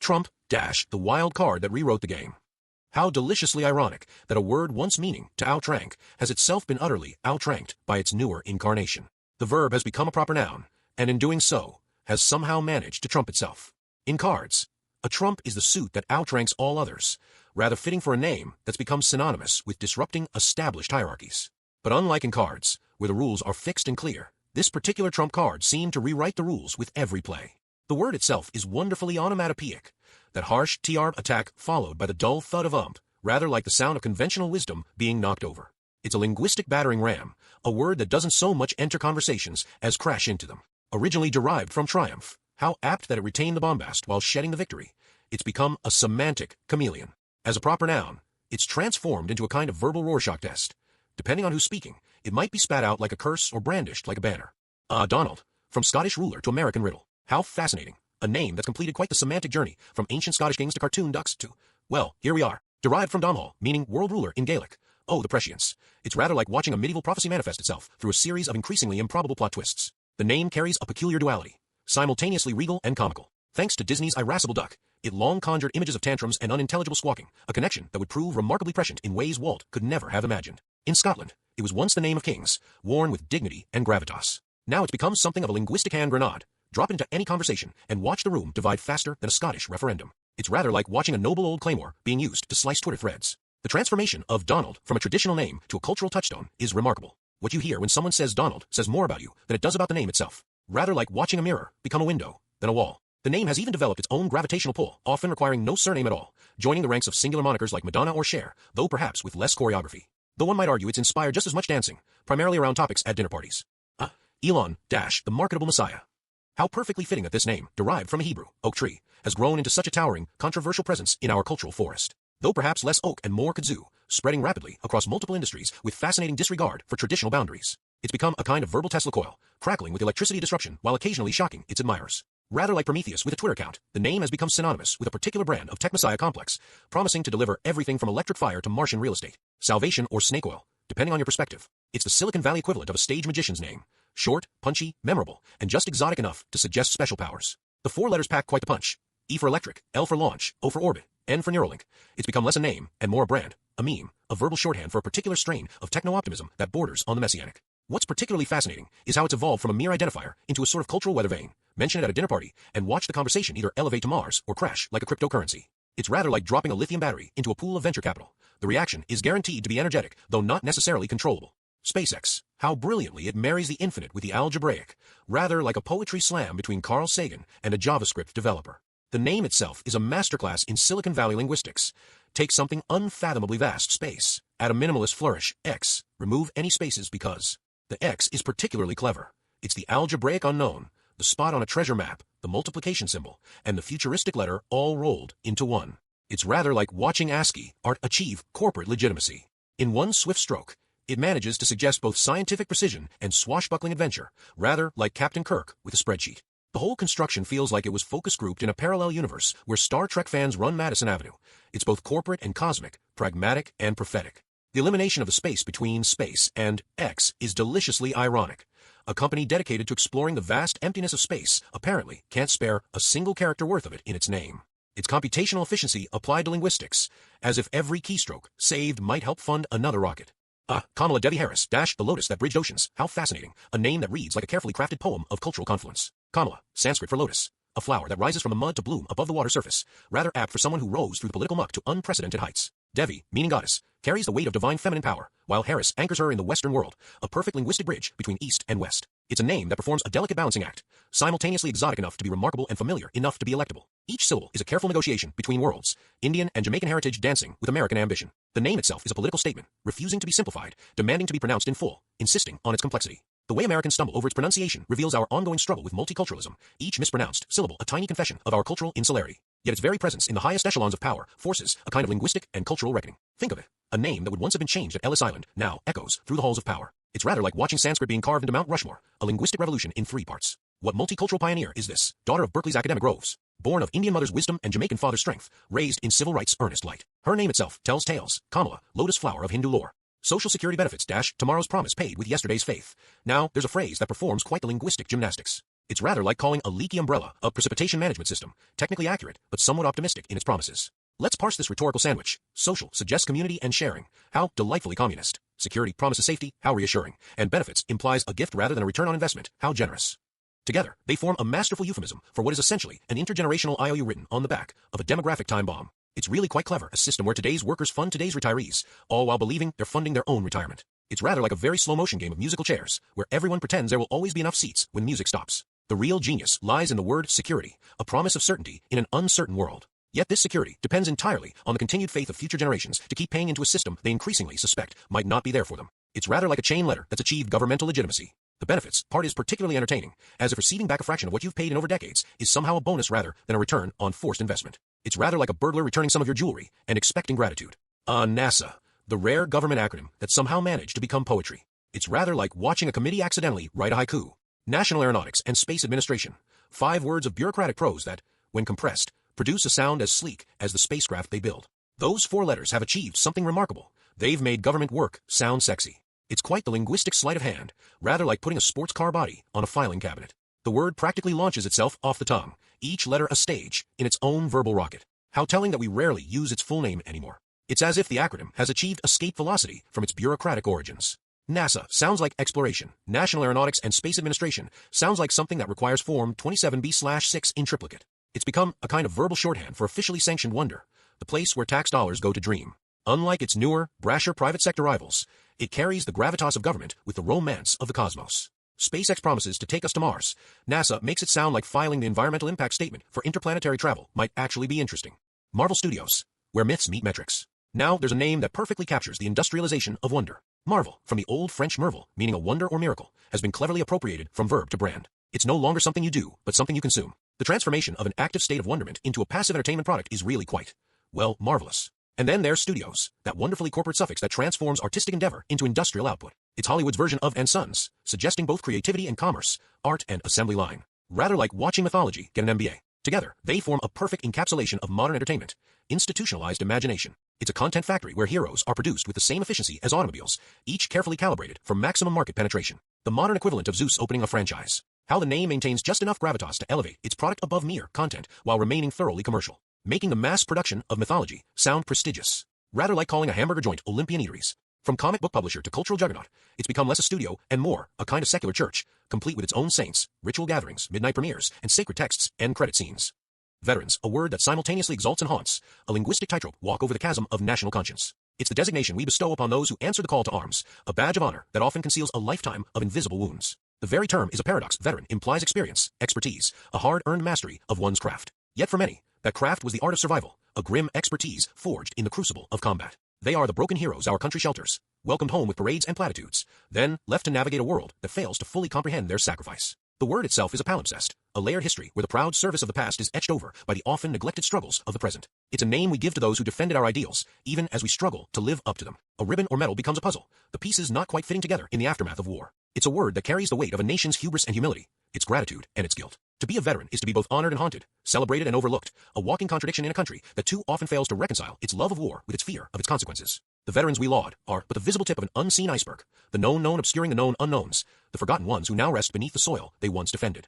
Trump, the wild card that rewrote the game. How deliciously ironic that a word once meaning to outrank has itself been utterly outranked by its newer incarnation. The verb has become a proper noun, and in doing so, has somehow managed to trump itself. In cards, a trump is the suit that outranks all others, rather fitting for a name that's become synonymous with disrupting established hierarchies. But unlike in cards, where the rules are fixed and clear, this particular trump card seemed to rewrite the rules with every play. The word itself is wonderfully onomatopoeic, that harsh TR attack followed by the dull thud of rather like the sound of conventional wisdom being knocked over. It's a linguistic battering ram, a word that doesn't so much enter conversations as crash into them. Originally derived from triumph, how apt that it retained the bombast while shedding the victory. It's become a semantic chameleon. As a proper noun, it's transformed into a kind of verbal Rorschach test. Depending on who's speaking, it might be spat out like a curse or brandished like a banner. Donald, from Scottish ruler to American riddle. How fascinating. A name that's completed quite the semantic journey, from ancient Scottish kings to cartoon ducks to, well, here we are. Derived from Domhall, meaning world ruler in Gaelic. Oh, the prescience. It's rather like watching a medieval prophecy manifest itself through a series of increasingly improbable plot twists. The name carries a peculiar duality, simultaneously regal and comical. Thanks to Disney's irascible duck, it long conjured images of tantrums and unintelligible squawking, a connection that would prove remarkably prescient in ways Walt could never have imagined. In Scotland, it was once the name of kings, worn with dignity and gravitas. Now it's become something of a linguistic hand grenade. Drop into any conversation and watch the room divide faster than a Scottish referendum. It's rather like watching a noble old claymore being used to slice Twitter threads. The transformation of Donald from a traditional name to a cultural touchstone is remarkable. What you hear when someone says Donald says more about you than it does about the name itself. Rather like watching a mirror become a window than a wall. The name has even developed its own gravitational pull, often requiring no surname at all, joining the ranks of singular monikers like Madonna or Cher, though perhaps with less choreography. Though one might argue it's inspired just as much dancing, primarily around topics at dinner parties. Elon, the marketable messiah. How perfectly fitting that this name, derived from a Hebrew oak tree, has grown into such a towering, controversial presence in our cultural forest. Though perhaps less oak and more kudzu, spreading rapidly across multiple industries with fascinating disregard for traditional boundaries. It's become a kind of verbal Tesla coil, crackling with electricity disruption while occasionally shocking its admirers. Rather like Prometheus with a Twitter account, the name has become synonymous with a particular brand of tech messiah complex, promising to deliver everything from electric fire to Martian real estate, salvation or snake oil, depending on your perspective. It's the Silicon Valley equivalent of a stage magician's name. Short, punchy, memorable, and just exotic enough to suggest special powers. The 4 letters pack quite the punch. E for electric, L for launch, O for orbit, N for Neuralink. It's become less a name and more a brand, a meme, a verbal shorthand for a particular strain of techno-optimism that borders on the messianic. What's particularly fascinating is how it's evolved from a mere identifier into a sort of cultural weather vane. Mention it at a dinner party and watch the conversation either elevate to Mars or crash like a cryptocurrency. It's rather like dropping a lithium battery into a pool of venture capital. The reaction is guaranteed to be energetic, though not necessarily controllable. SpaceX, how brilliantly it marries the infinite with the algebraic, rather like a poetry slam between Carl Sagan and a JavaScript developer. The name itself is a masterclass in Silicon Valley linguistics. Take something unfathomably vast, space, add a minimalist flourish, X, remove any spaces because the X is particularly clever. It's the algebraic unknown, the spot on a treasure map, the multiplication symbol, and the futuristic letter all rolled into one. It's rather like watching ASCII art achieve corporate legitimacy. In one swift stroke, it manages to suggest both scientific precision and swashbuckling adventure, rather like Captain Kirk with a spreadsheet. The whole construction feels like it was focus grouped in a parallel universe where Star Trek fans run Madison Avenue. It's both corporate and cosmic, pragmatic and prophetic. The elimination of the space between space and X is deliciously ironic. A company dedicated to exploring the vast emptiness of space apparently can't spare a single character worth of it in its name. It's computational efficiency applied to linguistics, as if every keystroke saved might help fund another rocket. Kamala Devi Harris, the lotus that bridged oceans. How fascinating. A name that reads like a carefully crafted poem of cultural confluence. Kamala, Sanskrit for lotus. A flower that rises from the mud to bloom above the water surface. Rather apt for someone who rose through the political muck to unprecedented heights. Devi, meaning goddess, carries the weight of divine feminine power, while Harris anchors her in the Western world, a perfect linguistic bridge between East and West. It's a name that performs a delicate balancing act, simultaneously exotic enough to be remarkable and familiar enough to be electable. Each syllable is a careful negotiation between worlds, Indian and Jamaican heritage dancing with American ambition. The name itself is a political statement, refusing to be simplified, demanding to be pronounced in full, insisting on its complexity. The way Americans stumble over its pronunciation reveals our ongoing struggle with multiculturalism, each mispronounced syllable a tiny confession of our cultural insularity. Yet its very presence in the highest echelons of power forces a kind of linguistic and cultural reckoning. Think of it. A name that would once have been changed at Ellis Island now echoes through the halls of power. It's rather like watching Sanskrit being carved into Mount Rushmore, a linguistic revolution in 3 parts. What multicultural pioneer is this, daughter of Berkeley's academic groves, born of Indian mother's wisdom and Jamaican father's strength, raised in civil rights' earnest light? Her name itself tells tales. Kamala, lotus flower of Hindu lore. Social security benefits, tomorrow's promise paid with yesterday's faith. Now, there's a phrase that performs quite the linguistic gymnastics. It's rather like calling a leaky umbrella a precipitation management system, technically accurate, but somewhat optimistic in its promises. Let's parse this rhetorical sandwich. Social suggests community and sharing. How delightfully communist. Security promises safety. How reassuring. And benefits implies a gift rather than a return on investment. How generous. Together, they form a masterful euphemism for what is essentially an intergenerational IOU written on the back of a demographic time bomb. It's really quite clever, a system where today's workers fund today's retirees, all while believing they're funding their own retirement. It's rather like a very slow-motion game of musical chairs, where everyone pretends there will always be enough seats when music stops. The real genius lies in the word security, a promise of certainty in an uncertain world. Yet this security depends entirely on the continued faith of future generations to keep paying into a system they increasingly suspect might not be there for them. It's rather like a chain letter that's achieved governmental legitimacy. The benefits part is particularly entertaining, as if receiving back a fraction of what you've paid in over decades is somehow a bonus rather than a return on forced investment. It's rather like a burglar returning some of your jewelry and expecting gratitude. NASA, the rare government acronym that somehow managed to become poetry. It's rather like watching a committee accidentally write a haiku. National Aeronautics and Space Administration. 5 words of bureaucratic prose that, when compressed, produce a sound as sleek as the spacecraft they build. Those 4 letters have achieved something remarkable. They've made government work sound sexy. It's quite the linguistic sleight of hand, rather like putting a sports car body on a filing cabinet. The word practically launches itself off the tongue, each letter a stage in its own verbal rocket. How telling that we rarely use its full name anymore. It's as if the acronym has achieved escape velocity from its bureaucratic origins. NASA sounds like exploration. National Aeronautics and Space Administration sounds like something that requires Form 27B/6 in triplicate. It's become a kind of verbal shorthand for officially sanctioned wonder, the place where tax dollars go to dream. Unlike its newer, brasher private sector rivals, it carries the gravitas of government with the romance of the cosmos. SpaceX promises to take us to Mars. NASA makes it sound like filing the environmental impact statement for interplanetary travel might actually be interesting. Marvel Studios, where myths meet metrics. Now there's a name that perfectly captures the industrialization of wonder. Marvel, from the old French merveille, meaning a wonder or miracle, has been cleverly appropriated from verb to brand. It's no longer something you do, but something you consume. The transformation of an active state of wonderment into a passive entertainment product is really quite, well, marvelous. And then there's Studios, that wonderfully corporate suffix that transforms artistic endeavor into industrial output. It's Hollywood's version of and Sons, suggesting both creativity and commerce, art and assembly line. Rather like watching mythology get an MBA. Together, they form a perfect encapsulation of modern entertainment, institutionalized imagination. It's a content factory where heroes are produced with the same efficiency as automobiles, each carefully calibrated for maximum market penetration. The modern equivalent of Zeus opening a franchise. How the name maintains just enough gravitas to elevate its product above mere content while remaining thoroughly commercial, making the mass production of mythology sound prestigious. Rather like calling a hamburger joint Olympian Eateries. From comic book publisher to cultural juggernaut, it's become less a studio and more a kind of secular church, complete with its own saints, ritual gatherings, midnight premieres, and sacred texts, end credit scenes. Veterans, a word that simultaneously exalts and haunts, a linguistic tightrope walk over the chasm of national conscience. It's the designation we bestow upon those who answer the call to arms, a badge of honor that often conceals a lifetime of invisible wounds. The very term is a paradox. Veteran implies experience, expertise, a hard-earned mastery of one's craft. Yet for many, that craft was the art of survival, a grim expertise forged in the crucible of combat. They are the broken heroes our country shelters, welcomed home with parades and platitudes, then left to navigate a world that fails to fully comprehend their sacrifice. The word itself is a palimpsest, a layered history where the proud service of the past is etched over by the often neglected struggles of the present. It's a name we give to those who defended our ideals, even as we struggle to live up to them. A ribbon or medal becomes a puzzle, the pieces not quite fitting together in the aftermath of war. It's a word that carries the weight of a nation's hubris and humility, its gratitude and its guilt. To be a veteran is to be both honored and haunted, celebrated and overlooked, a walking contradiction in a country that too often fails to reconcile its love of war with its fear of its consequences. The veterans we laud are but the visible tip of an unseen iceberg, the known obscuring the known unknowns, the forgotten ones who now rest beneath the soil they once defended.